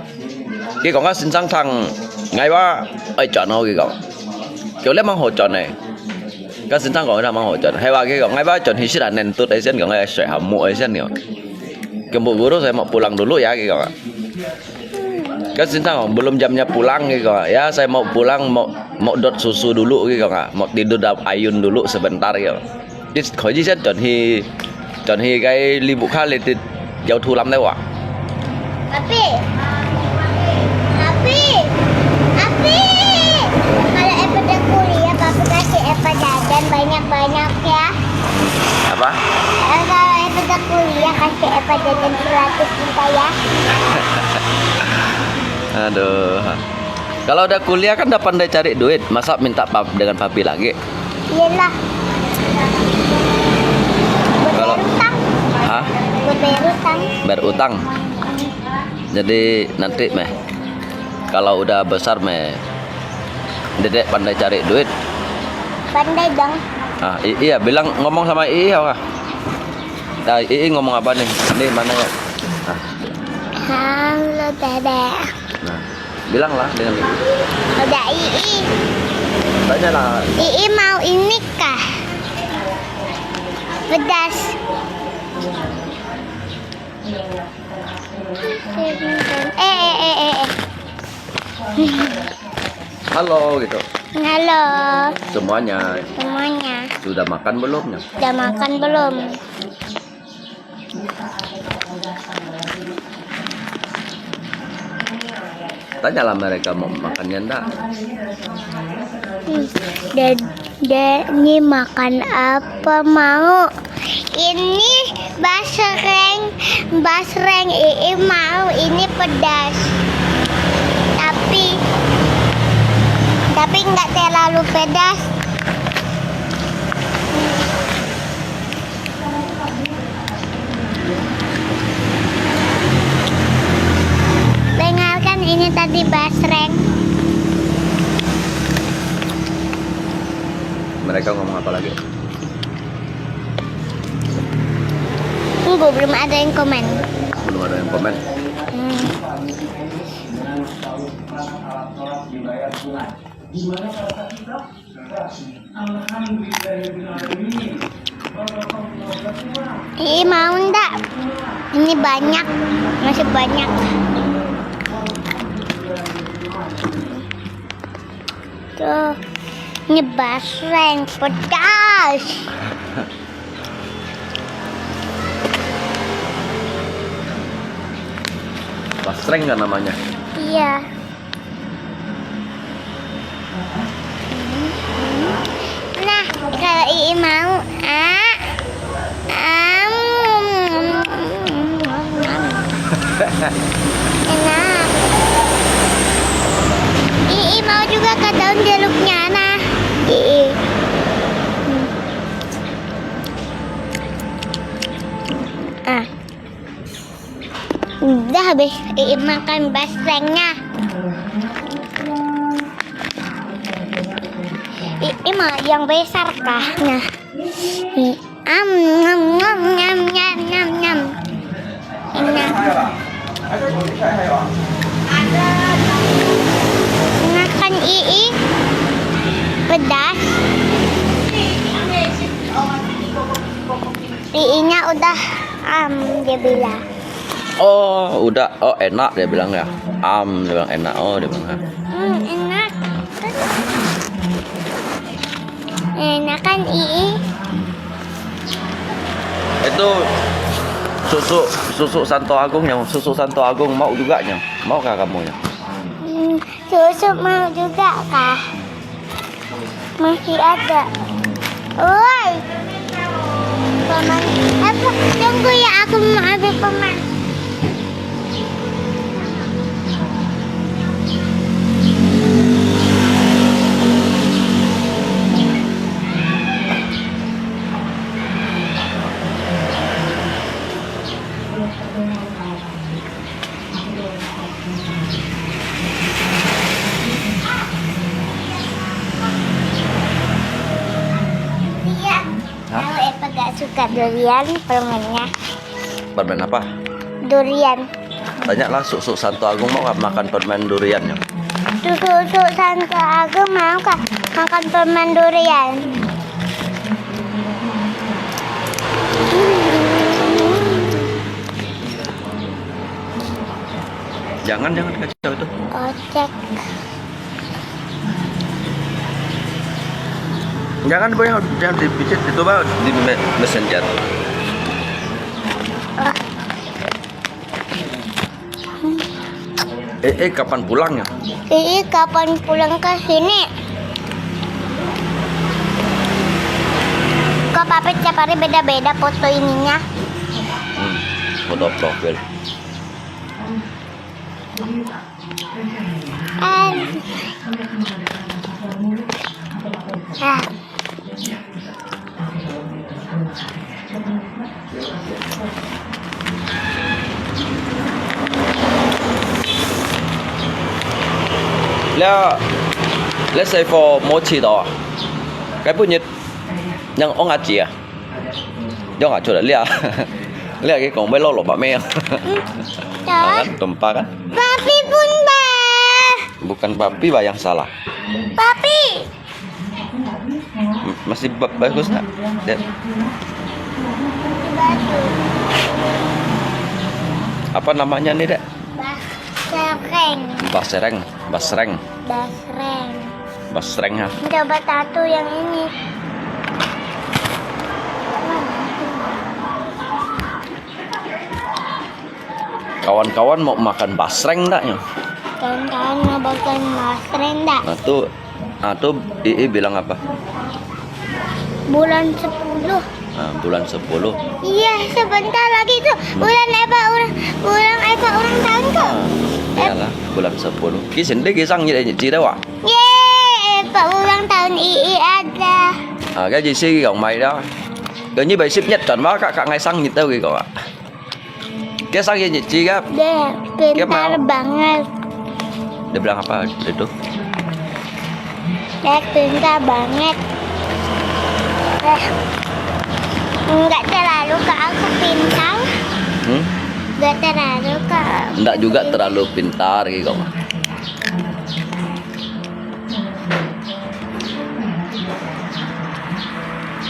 [SPEAKER 1] Cái còn cái xin sang thằng ngay ba ấy chọn đâu cái còn. Kiểu lấy mang hồ chọn này. Cái xin sang còn là mang hồ chọn. Hay là cái còn ngay ba chọn thì sẽ là nền tốt đấy xem còn cái sợi hầm muội xem nhiều. Cái bộ guru saya mau pulang dulu ya gitu kan. Kan Sintang belum jamnya pulang gitu kan. Ya saya mau pulang mau dot susu dulu gitu kan. Mau tidur dalam ayun dulu sebentar gitu. Jadi khỏi gì sẽ chọn hi cái ly vụ khác lên thì giao thu lắm đấy ạ.
[SPEAKER 2] Api. Kalau Epa udah kuliah, Papa kasih Epa jajan banyak-banyak ya.
[SPEAKER 1] Apa?
[SPEAKER 2] Kalau Epa udah kuliah, kasih Epa jajan 100 juta ya.
[SPEAKER 1] Aduh. Kalau udah kuliah kan udah pandai cari duit, masa minta dengan papi lagi?
[SPEAKER 2] Iyalah. Buat
[SPEAKER 1] Kalau
[SPEAKER 2] bayar utang.
[SPEAKER 1] Hah?
[SPEAKER 2] Buat bayar utang.
[SPEAKER 1] Berutang. Jadi nanti meh kalau udah besar meh Dedek pandai cari duit.
[SPEAKER 2] Pandai dong.
[SPEAKER 1] Ah, iya bilang ngomong sama Ii apa? Nah, Ii ngomong apa nih? Ini mana ya? Nah,
[SPEAKER 2] Halo Dede.
[SPEAKER 1] nah bilanglah dengan Ii.
[SPEAKER 2] Udah Ii.
[SPEAKER 1] Tanya lah.
[SPEAKER 2] Ii mau ini kah? Pedas.
[SPEAKER 1] Halo gitu.
[SPEAKER 2] Halo
[SPEAKER 1] Semuanya
[SPEAKER 2] semuanya.
[SPEAKER 1] sudah makan belum ya?
[SPEAKER 2] Udah makan belum?
[SPEAKER 1] Tanyalah mereka mau makannya enggak.
[SPEAKER 2] Dede ini makan apa mau? Ini basreng Ii mau ini pedas. Tapi nggak terlalu pedas. Dengarkan ini tadi basreng.
[SPEAKER 1] Mereka ngomong apa lagi?
[SPEAKER 2] Tunggu, belum ada yang komen.
[SPEAKER 1] Belum ada yang komen.
[SPEAKER 2] Ii mau ndak? Ini banyak, masih banyak. Tuh, ini basreng pedas.
[SPEAKER 1] Basreng kan namanya.
[SPEAKER 2] Iya. Nah, kalau Ii mau, enak. Ii mau juga ke daun jeruknya, nah. Ii. Udah habis Ii makan basrengnya. Ii mau yang besar kah? Nah. Nyam. Enak. Makan Ii pedas. Ii-nya udah dia bilang.
[SPEAKER 1] Oh, udah. Oh, enak dia bilang ya. Dia bilang enak. Oh, dia bilang.
[SPEAKER 2] Enak. Enak kan Ii?
[SPEAKER 1] Itu susu Santo Agung yang susu Santo Agung mau juga nya. Maukah kamu ya?
[SPEAKER 2] Susu mau juga kah? Masih ada. Woi. Paman, apa? Tunggu ya, aku mau ambil paman. Durian permennya.
[SPEAKER 1] Permen apa?
[SPEAKER 2] Durian.
[SPEAKER 1] Tanyalah Suk Santo Agung mau nggak makan permen duriannya?
[SPEAKER 2] Susu Santo Agung mau kah makan permen durian?
[SPEAKER 1] Jangan kacau itu.
[SPEAKER 2] Kocek.
[SPEAKER 1] Jangan dipijit itu Pak di messenger. Kapan pulangnya?
[SPEAKER 2] Kapan pulang ke sini? Kok papi tiap hari beda-beda foto ininya?
[SPEAKER 1] Foto profil.
[SPEAKER 2] Ah.
[SPEAKER 1] Let's say for mochi đó, cái bún nhật, nhưng ông ăn gì à? Do nggak coba lihat, lihat cái còn mấy lô lô bạc meo,
[SPEAKER 2] Terus,
[SPEAKER 1] kan tumpah kan?
[SPEAKER 2] papi pun
[SPEAKER 1] Bukan papi bah yang salah,
[SPEAKER 2] papi.
[SPEAKER 1] masih bagus nggak? Lihat.
[SPEAKER 2] Batu.
[SPEAKER 1] Apa namanya nih dek?
[SPEAKER 2] Basreng.
[SPEAKER 1] Basreng ha.
[SPEAKER 2] Coba tato yang ini.
[SPEAKER 1] Kawan-kawan mau makan basreng enggak ya?
[SPEAKER 2] Kawan-kawan mau makan basreng enggak?
[SPEAKER 1] Nah tuh Ii bilang apa?
[SPEAKER 2] Bulan 10.
[SPEAKER 1] Nah, bulan 10.
[SPEAKER 2] Iya, sebentar lagi tuh bulan Eva ulang tahun kok.
[SPEAKER 1] Iyalah, bulan 10. Kisah dia kisang như vậy chị đâu ạ?
[SPEAKER 2] Yeay, Eva ulang tahun Ii ada.
[SPEAKER 1] Cái gì xí gọng mày đó. Tự như vậy ship nhất chuẩn quá cả ngày sang như tao kìa ạ. Cái sang như chị gap.
[SPEAKER 2] Deh, pintar banget.
[SPEAKER 1] Dia bilang apa itu?
[SPEAKER 2] Deh, pintar banget. Enggak terlalu ke aku pintar. Enggak terlalu ke.
[SPEAKER 1] Enggak juga terlalu pintar gitu.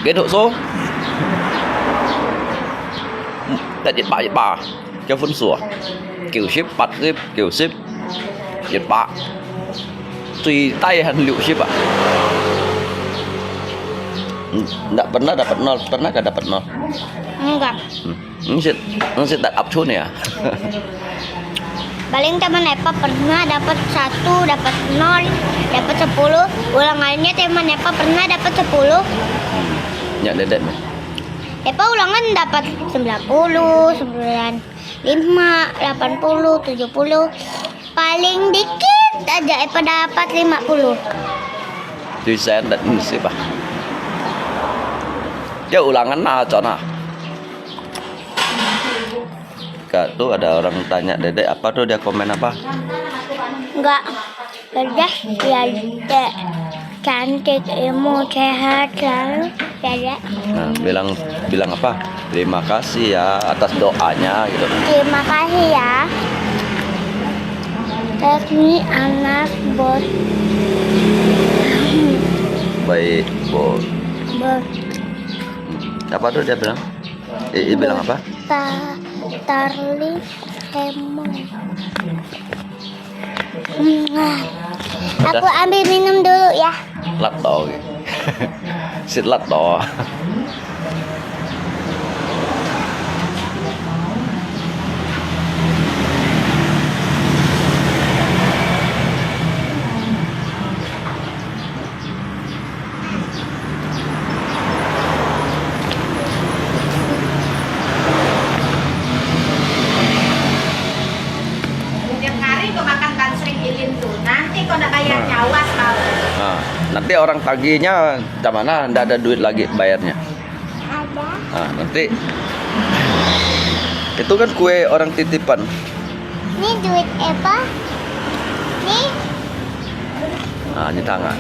[SPEAKER 1] Cái độ số tại Nhật Bản cho phân sủa kiểu ship bắt ship kiểu ship Nhật Bản tùy tay hành liệu ship ạ. Nggak pernah dapat nol, pernah gak dapat nol?
[SPEAKER 2] Enggak.
[SPEAKER 1] Nggak up chun ya.
[SPEAKER 2] Paling teman Epa pernah dapat 1, dapat 0, dapat 10. Ulangannya teman Epa pernah dapat 10.
[SPEAKER 1] Nhận đến đệm này.
[SPEAKER 2] Epa ulangan dapat 90, 95, 80, 70. Paling dikit aja Epa dapat 50.
[SPEAKER 1] Tùy sen dan ship à. Dia ulangan cho nah. Kak tuh ada orang tanya Dedek apa tuh, dia komen apa?
[SPEAKER 2] Enggak. Udah ya Dek. Cantik, ilmu, sehat selalu. Dedek.
[SPEAKER 1] Nah, bilang apa? Terima kasih ya atas doanya gitu.
[SPEAKER 2] Terima kasih ya. Ini anak bos.
[SPEAKER 1] Baik, Bos.
[SPEAKER 2] Bos.
[SPEAKER 1] Apa tuh dia bilang? Bilang apa?
[SPEAKER 2] Tarli Hemon. Aku ambil minum dulu ya.
[SPEAKER 1] Lát đỏ kìa. Xịt lát đỏ.
[SPEAKER 5] Tiap hari kau makan bansring ilin tuh. Nanti kau udah bayar nyawa tau.
[SPEAKER 1] Nah, nanti orang tagihnya di mana? Nggak ada duit lagi bayarnya.
[SPEAKER 2] Ada.
[SPEAKER 1] Nah, nanti itu kan kue orang titipan.
[SPEAKER 2] Ini duit Eva. Nih.
[SPEAKER 1] À, như thằng ạ.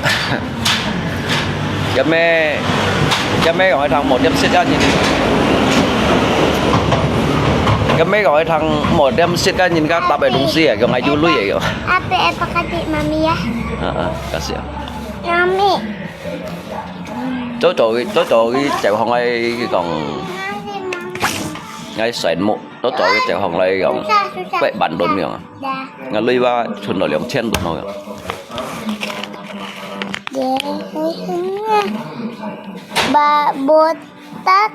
[SPEAKER 1] Cho mẹ hỏi thằng 1 xếp ra như thế. mấy gọi thằng một đem xịt cái nhìn các tập ở đúng xí à cái ngày du lui vậy
[SPEAKER 2] Apa kasih mami ya?
[SPEAKER 1] kasih
[SPEAKER 2] Mami.
[SPEAKER 1] chỗ cái chèo hồng này còn ngay sảnh mộ chỗ cái chèo hồng này còn vậy bản đồn miệng
[SPEAKER 2] Dah.
[SPEAKER 1] ngay lui ba chuẩn đổi liềm chen đồn rồi
[SPEAKER 2] Ba botak.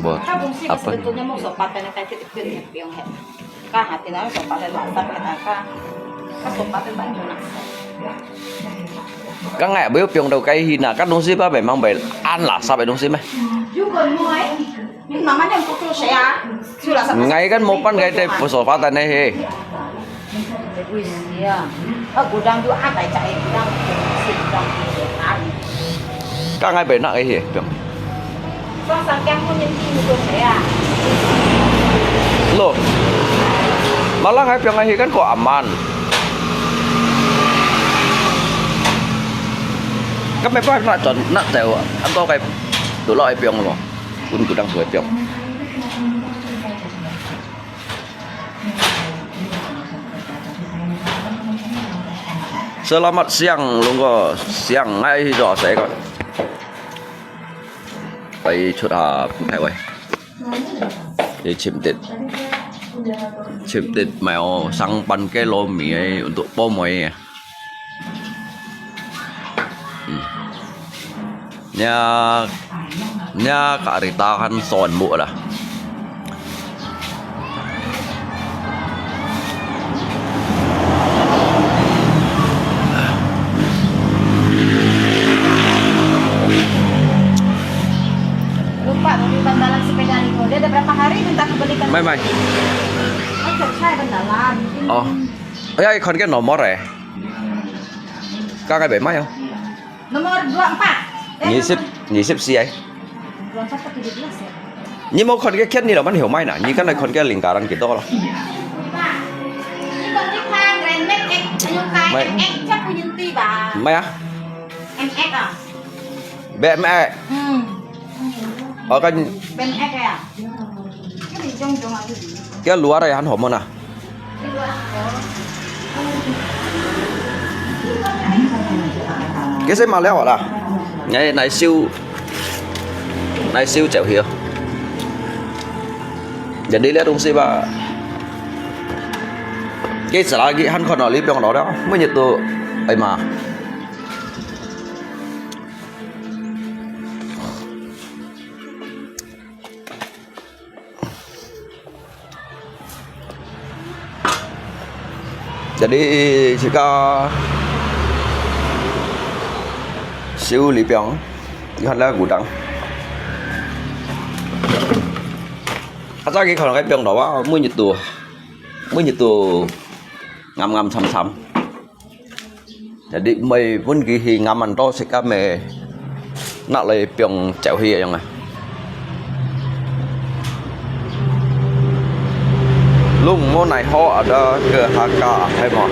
[SPEAKER 1] buat
[SPEAKER 5] Kan fungsi
[SPEAKER 1] apa
[SPEAKER 5] sebetulnya mau sopat dan kayak titik pion head. Kah hati nang sopat dan lantar kita kah. Kah sopat dan banyak nak.
[SPEAKER 1] các ngày bếp dùng đầu cây thì là các đông ship á phải mang về ăn là sao phải đông ship ấy
[SPEAKER 5] Juga mulai. Ini namanya untuk saya. Sudah sampai.
[SPEAKER 1] ngay kan mau pan ngay đây phụ sổ phát này he
[SPEAKER 5] Iya. Gudang juga ada cai gudang gudang hari.
[SPEAKER 1] các ngày về nặng cái gì
[SPEAKER 5] Soal sakian pun yang untuk saya.
[SPEAKER 1] loh malah ngay piang ngay kan kok aman các mấy bác lại chọn nặng dẻo ăn to cái đủ loại piang rồi pun gudang suai piang Selamat siang Lunggo siang ngay rõ sẽ gọiไปชุดแพ้ไว้jadi cimtit mau sang pan ke lo mie untuk pomoy nya karita kan son bu lah
[SPEAKER 5] Lupa di bandalan sepeda itu. Dia ada berapa hari minta kebalikan.
[SPEAKER 1] ไม่
[SPEAKER 5] Saya bandalan.
[SPEAKER 1] oh cái con cái nomor ya các cái bảy mấy không
[SPEAKER 5] Nomor 24.
[SPEAKER 1] nhị xếp gì ấy
[SPEAKER 5] 24 17 ya.
[SPEAKER 1] nhưng mà con cái kết này là vẫn hiểu mấy nè như cái này con cái lingkaran gitu loh
[SPEAKER 5] Ini kok di Grand Max X ayo kai MX chắc punya ti ba.
[SPEAKER 1] mấy á
[SPEAKER 5] MX ah.
[SPEAKER 1] BME ở cái
[SPEAKER 5] BMX ya. Cái gì jong aja.
[SPEAKER 1] cái luar này hắn hổm không nè
[SPEAKER 5] Di luar.
[SPEAKER 1] cái xe mà leo là này siêu chèo hiểu jadi lihat dong sih pak cái lagi hắn còn ở lý biang đó mới nhiệt độ ấy mà jadi jika siêu lý biang hắn là gudang cái còn cái biang đó mới nhiệt độ ngam sam jadi mày pun ghi ngam ăn to sẽ cả mày nãy lại biang chèo hi vậy này lúc món này họ ở đó cửa hàng cả hay mà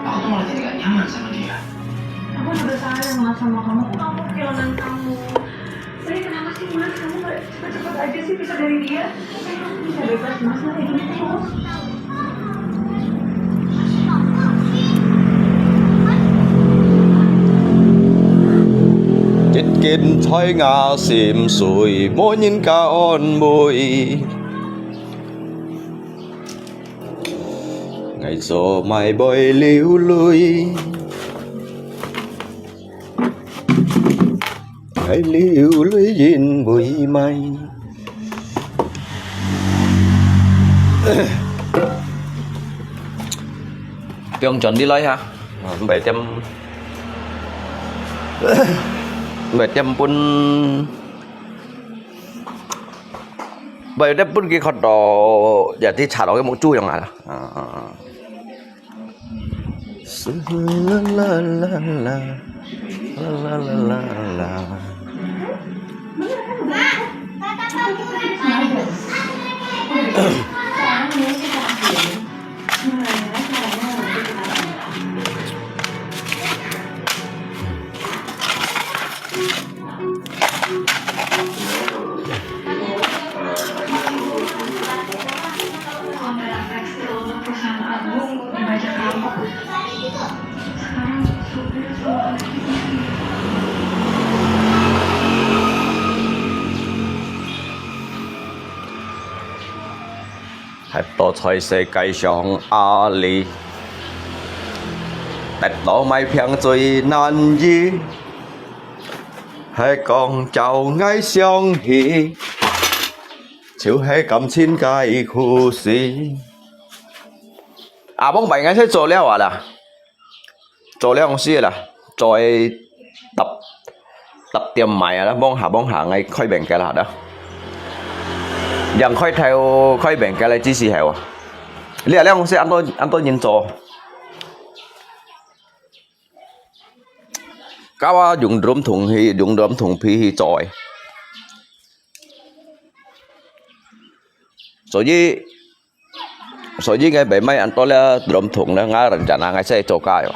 [SPEAKER 3] Aku malah jadi gak nyaman sama dia.
[SPEAKER 4] Aku juga sayang mas sama kamu. Aku gak mau kehilangan kamu. Tapi kenapa sih mas kamu gak cepet-cepet aja sih bisa dari dia? Kamu bisa bebas mas lah kayak gini terus.
[SPEAKER 1] chết kín thói ngà xìm sùi mỗi những ca on mùi ngày gió mai bơi liu lui ngày liu lui nhìn bụi mây Piong chọn đi lấy ha 700 pun 700 pun kia khọt đỏ giờ thì trả đó cái mẫu chui chẳng hạn 係多在世界上阿里，但到咪平最難易，係講就愛相依，就係咁千計故事。à bông bảy ngày sẽ做了啊啦，做了公司啦，再tập tiền mày啦，幫下ngày開bệnh cái là đó，人開頭開bệnh cái là chỉ是係喎，你係公司按多人做，các bạn dùng đốm thùng phi hi trọi，所以cái bề máy ăn to là đốm thùng là ngã rencana ngay sẽ cho cáiわ。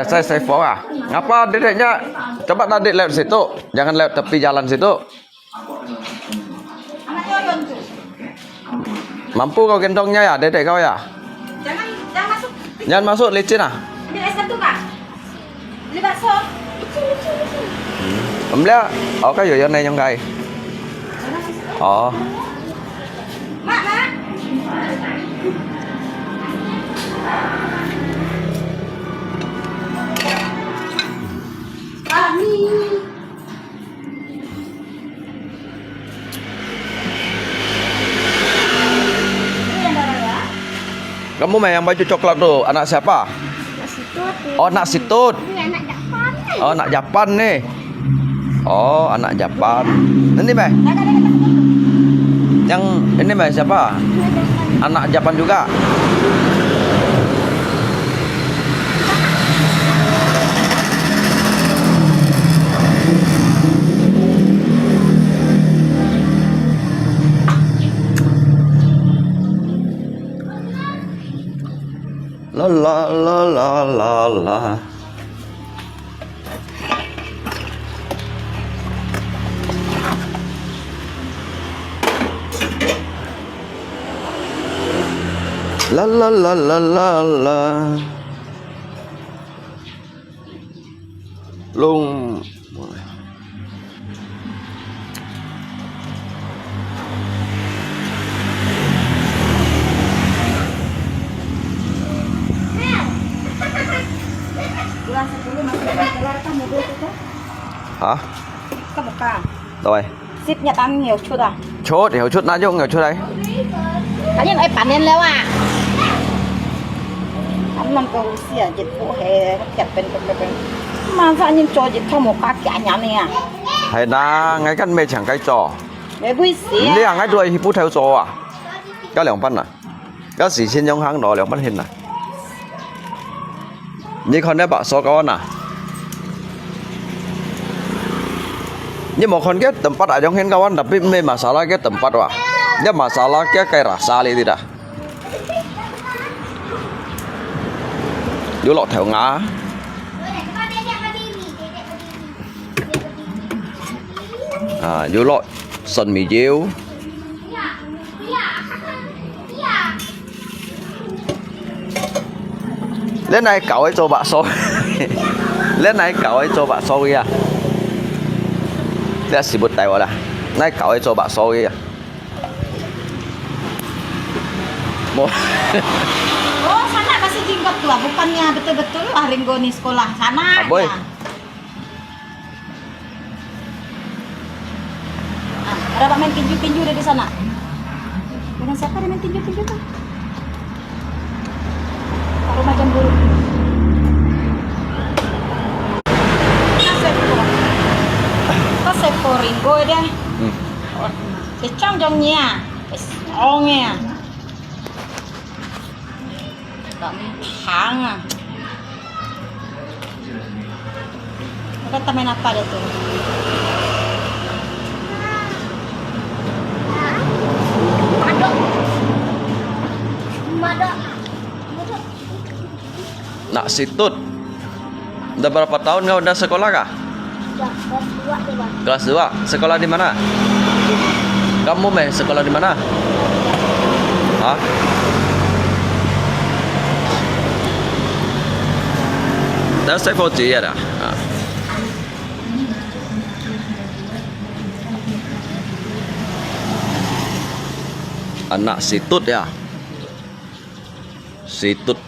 [SPEAKER 1] Saya phone ah. Ngapa dedeknya? Coba tadi lewat situ, jangan lewat tepi jalan situ. Mampu kau gendongnya ya, dedek kau ya?
[SPEAKER 5] Jangan masuk.
[SPEAKER 1] Jangan masuk, licin ah.
[SPEAKER 5] Ambil es satu kak. Beli bakso.
[SPEAKER 1] Ambil. Oh cái gì này trong đây? Oh.
[SPEAKER 5] Mak.
[SPEAKER 1] Kamu main yang baju coklat tuh, anak siapa? Oh, anak Situt.
[SPEAKER 2] Ini anak Jepang.
[SPEAKER 1] Oh, anak Japan nih. Oh, anak Japan. Ini meh. Yang ini meh siapa? Anak Japan juga. La la la la la la. La la la la la la. Lung.
[SPEAKER 5] Bulan 10 masih keluar kan mobil itu?
[SPEAKER 1] Hả?
[SPEAKER 5] Có một ca.
[SPEAKER 1] Rồi.
[SPEAKER 5] Ship Nhật ăn nhiều chút à?
[SPEAKER 1] Chốt hiểu chút nào chung nhiều chút đấy.
[SPEAKER 5] Anhยังไอ้ปั่นเน้นแล้วอ่ะอันมันก็เสียจิตผู้เฮเก็บเป็นมาซะยิ่งโจจิตเข้าหมกปากแก่หยังเนี่ย
[SPEAKER 1] Hay là ngay căn mê chẳng cái trò.
[SPEAKER 5] เดี๋ยวบุ้ยเสีย
[SPEAKER 1] Đi hàng ngay đuôi thì bút theo trò à? Có两班à? Có gì xin trong hàng đó两班hình à? Như con đấy bảo số con à? Nhưng mà con cái tempat ở trong hình kawan tapi me masalah cái tempat wah. Dia masalah cái rasa li tidak. Dulu theo ngã. À, dulu sân mì diêu. Lên này cậu ấy cho bạn số. Lên này cậu ấy cho bạn số kìa. Lihat sibut tayo lah. Nay cậu ấy cho bạn số kìa. Mau.
[SPEAKER 5] Oh sana kasih jinggot tua bukannya betul-betul lah Ringgoni sekolah sana
[SPEAKER 1] Aboy.
[SPEAKER 5] ya. Ada pak main tinju-tinju di sana. Dengan siapa dia main tinju-tinju tuh? Rumah Jamburu. Có Ringo dia. Cái trong nhà, cái ongnya. Gampang ah. Kita main apa dia tuh?
[SPEAKER 2] Ada
[SPEAKER 1] Anak Situt. Udah berapa tahun kau udah sekolah kah?
[SPEAKER 2] Udah kelas 2 deh bang.
[SPEAKER 1] Kelas 2. Sekolah di mana? Kamu meh sekolah di mana? Hah? Dah saya foto ya dah. Anak Situt ya. Situt.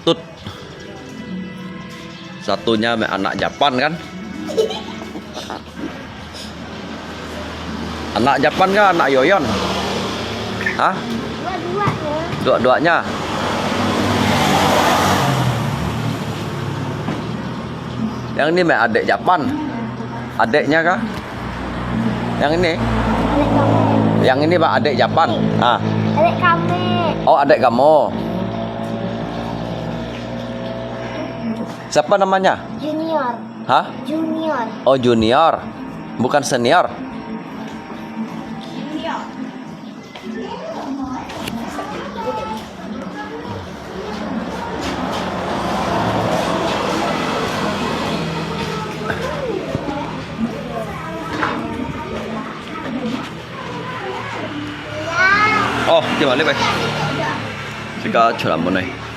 [SPEAKER 1] Satunya anak Japan kan? Anak Japan kan anak Yoyon? Hah?
[SPEAKER 2] Dua-duanya.
[SPEAKER 1] Dua-duanya? Yang ini mah adik Japan? Adiknya kah? Yang ini?
[SPEAKER 2] Adik kamu.
[SPEAKER 1] Yang ini pak adik Japan? Ah.
[SPEAKER 2] Adik kami.
[SPEAKER 1] Oh adik kamu. Siapa namanya?
[SPEAKER 2] Junior.
[SPEAKER 1] Hah?
[SPEAKER 2] Junior.
[SPEAKER 1] Oh junior, bukan senior. Oh, gimana, Pak? Kita coba mulai.